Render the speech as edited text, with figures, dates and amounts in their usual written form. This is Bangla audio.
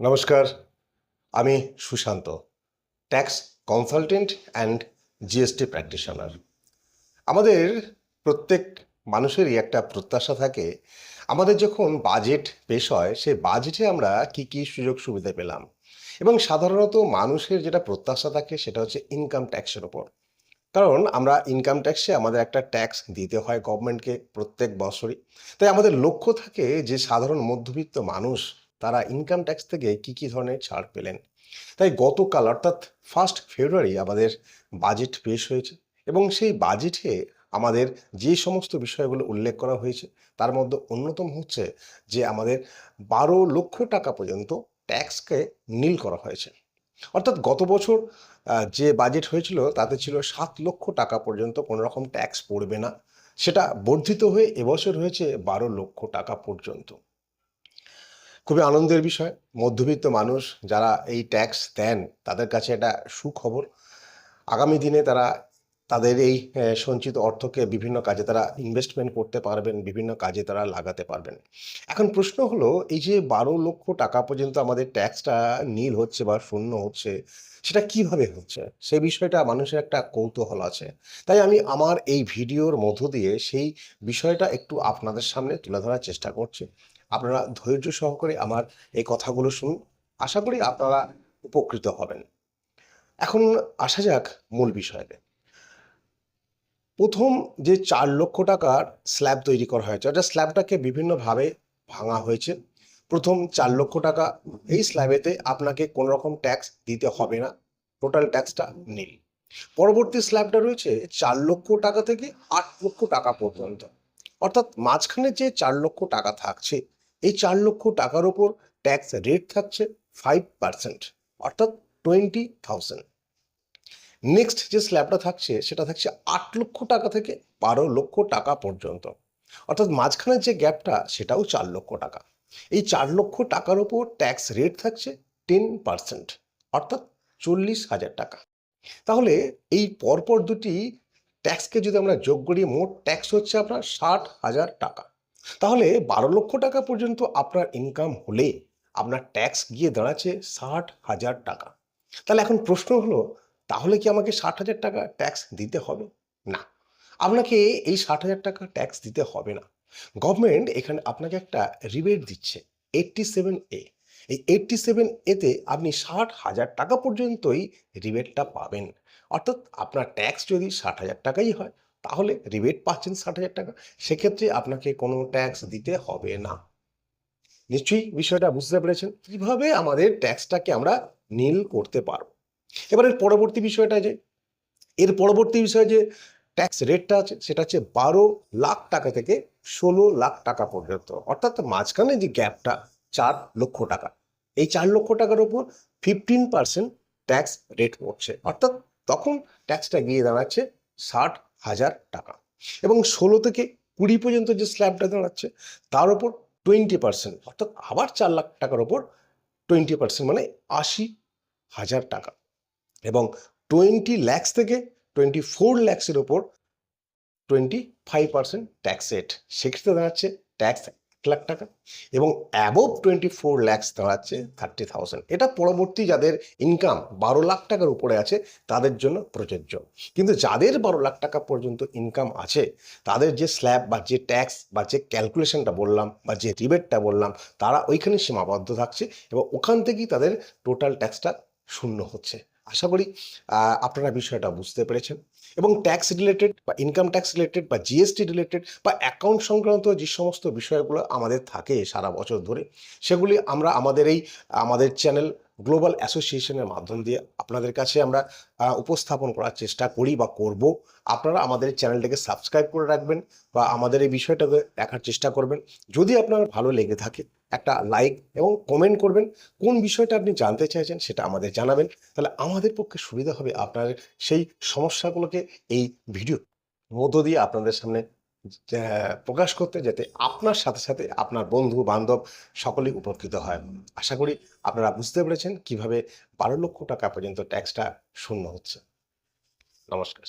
নমস্কার, আমি Sushant, tax consultant and GST practitioner. আমাদের প্রত্যেক মানুষেরই একটা প্রত্যাশা থাকে, আমাদের যখন বাজেট পেশ হয় সেই বাজেটে আমরা কি কি সুযোগ সুবিধা পেলাম। এবং সাধারণত মানুষের যেটা প্রত্যাশা থাকে সেটা হচ্ছে ইনকাম ট্যাক্সের ওপর। কারণ আমরা ইনকাম ট্যাক্সে আমাদের একটা ট্যাক্স দিতে হয় গভর্নমেন্টকে প্রত্যেক বছরই। তাই আমাদের লক্ষ্য থাকে যে সাধারণ মধ্যবিত্ত মানুষ তারা ইনকাম ট্যাক্স থেকে কি কি ধরনের ছাড় পেলেন। তাই গতকাল অর্থাৎ 1 ফেব্রুয়ারি আমাদের বাজেট পেশ হয়েছে এবং সেই বাজেটে আমাদের যে সমস্ত বিষয়গুলো উল্লেখ করা হয়েছে তার মধ্যে অন্যতম হচ্ছে যে আমাদের 12 লক্ষ টাকা পর্যন্ত ট্যাক্সকে নীল করা হয়েছে। অর্থাৎ গত বছর যে বাজেট হয়েছিল তাতে ছিল 7 লক্ষ টাকা পর্যন্ত কোনো রকম ট্যাক্স পড়বে না, সেটা বর্ধিত হয়ে এবছর হয়েছে 12 লক্ষ টাকা পর্যন্ত। খুবই আনন্দের বিষয়, মধ্যবিত্ত মানুষ যারা এই ট্যাক্স দেন তাদের কাছে এটা সুখবর। আগামী দিনে তারা তাদের এই সঞ্চিত অর্থকে বিভিন্ন কাজে তারা ইনভেস্টমেন্ট করতে পারবেন, বিভিন্ন কাজে তারা লাগাতে পারবেন। এখন প্রশ্ন হলো, এই যে 12 লক্ষ টাকা পর্যন্ত আমাদের ট্যাক্সটা নীল হচ্ছে বা শূন্য হচ্ছে, সেটা কিভাবে হচ্ছে? সেই বিষয়টা মানুষের একটা কৌতূহল আছে। তাই আমি আমার এই ভিডিওর মধ্য দিয়ে সেই বিষয়টা একটু আপনাদের সামনে তুলে ধরার চেষ্টা করছি। আপনারা ধৈর্য সহকারে আমার এই কথাগুলো শুনুন। আশা করি আপনারা উপকৃত হবেন। এখন আসা যাক মূল বিষয়ে। প্রথম যে 4 লক্ষ টাকার স্ল্যাব তৈরি করা হয়েছে, এটা স্ল্যাবটাকে বিভিন্নভাবে ভাঙা হয়েছে। প্রথম 4 লক্ষ টাকা, এই স্ল্যাবেতে আপনাকে কোনো রকম ট্যাক্স দিতে হবে না, টোটাল ট্যাক্সটা নীল। পরবর্তী স্ল্যাবটা রয়েছে 4 লক্ষ টাকা থেকে 8 লক্ষ টাকা পর্যন্ত, অর্থাৎ মাঝখানে যে 4 লক্ষ টাকা থাকছে, এই 4 লক্ষ টাকার উপর ট্যাক্স রেট থাকছে 5%, অর্থাৎ 20,000। নেক্সট যে স্ল্যাবটা থাকছে সেটা থাকছে 8 লক্ষ টাকা থেকে 12 লক্ষ টাকা পর্যন্ত, অর্থাৎ মাঝখানের যে গ্যাপটা সেটাও 4 লক্ষ টাকা। এই 4 লক্ষ টাকার উপর ট্যাক্স রেট থাকছে 10%, অর্থাৎ 40,000 টাকা। তাহলে এই পরপর দুটি ট্যাক্সকে যদি আমরা যোগ করি, মোট ট্যাক্স হচ্ছে আপনার 60,000 টাকা। তাহলে 12 লক্ষ টাকা পর্যন্ত আপনার ইনকাম হলে আপনার ট্যাক্স গিয়ে দাঁড়াচ্ছে 60,000 টাকা। তাহলে এখন প্রশ্ন হলো, তাহলে কি আমাকে 60,000 টাকা ট্যাক্স দিতে হবে? না, আপনাকে এই 60,000 টাকা ট্যাক্স দিতে হবে না। গভর্নমেন্ট এখানে আপনাকে একটা রিবেট দিচ্ছে, 87A। এই 87A-তে আপনি 60,000 টাকা পর্যন্তই রিবেটটা পাবেন। অর্থাৎ আপনার ট্যাক্স যদি 60,000 টাকাই হয়, তাহলে রিবেট পাচ্ছেন 60,000 টাকা। সেক্ষেত্রে আপনাকে কোনো ট্যাক্স দিতে হবে না। নিশ্চয়ই বিষয়টা বুঝতে পেরেছেন কিভাবে আমাদের ট্যাক্সটাকে আমরা নীল করতে পারবো। এবারে পরবর্তী বিষয়টা যে, এর পরবর্তী বিষয় যে ট্যাক্স রেটটা আছে সেটা হচ্ছে 12 লাখ টাকা থেকে 16 লাখ টাকা পর্যন্ত, অর্থাৎ মাঝখানে যে গ্যাপটা 4 লক্ষ টাকা, এই 4 লক্ষ টাকার উপর 15% ট্যাক্স রেট পড়ছে, অর্থাৎ তখন ট্যাক্সটা গিয়ে দাঁড়াচ্ছে 60,000 টাকা। এবং 16 থেকে 20 পর্যন্ত যে স্ল্যাবটা দাঁড়াচ্ছে তার উপর 20%, অর্থাৎ আবার 4 লাখ টাকার উপর 20%, মানে 80,000 টাকা। এবং 20 lakhs থেকে 24 lakhs-এর ওপর 25% ট্যাক্স রেট, সেক্ষেত্রে দাঁড়াচ্ছে ট্যাক্স 1 লাখ টাকা। এবং অ্যাবভ 24 lakhs দাঁড়াচ্ছে 30,000। এটা পরবর্তী যাদের ইনকাম 12 লাখ টাকার উপরে আছে তাদের জন্য প্রযোজ্য। কিন্তু যাদের 12 লাখ টাকা পর্যন্ত ইনকাম আছে, তাদের যে স্ল্যাব বা যে ট্যাক্স বা যে ক্যালকুলেশনটা বললাম বা যে রিবেটটা বললাম, তারা ওইখানে সীমাবদ্ধ থাকছে এবং ওখান থেকেই তাদের টোটাল ট্যাক্সটা শূন্য হচ্ছে। আশা করি আপনারা বিষয়টা বুঝতে পেরেছেন। এবং ট্যাক্স রিলেটেড বা ইনকাম ট্যাক্স রিলেটেড বা জিএসটি রিলেটেড বা অ্যাকাউন্ট সংক্রান্ত যে সমস্ত বিষয়গুলো আমাদের থাকে সারা বছর ধরে, সেগুলি আমরা আমাদের চ্যানেল গ্লোবাল অ্যাসোসিয়েশনের মাধ্যম দিয়ে আপনাদের কাছে আমরা উপস্থাপন করার চেষ্টা করি বা করব। আপনারা আমাদের চ্যানেলটাকে সাবস্ক্রাইব করে রাখবেন বা আমাদের এই বিষয়টাকে দেখার চেষ্টা করবেন। যদি আপনার ভালো লেগে থাকে, একটা লাইক এবং কমেন্ট করবেন। কোন বিষয়টা আপনি জানতে চাইছেন সেটা আমাদের জানাবেন, তাহলে আমাদের পক্ষে সুবিধা হবে আপনার সেই সমস্যাগুলোকে এই ভিডিও মধ্য দিয়ে আপনাদের সামনে প্রকাশ করতে, যাতে আপনার সাথে সাথে আপনার বন্ধু বান্ধব সকলেই উপকৃত হয়। আশা করি আপনারা বুঝতে পেরেছেন কিভাবে 12 লক্ষ টাকা পর্যন্ত ট্যাক্সটা শূন্য হচ্ছে। নমস্কার।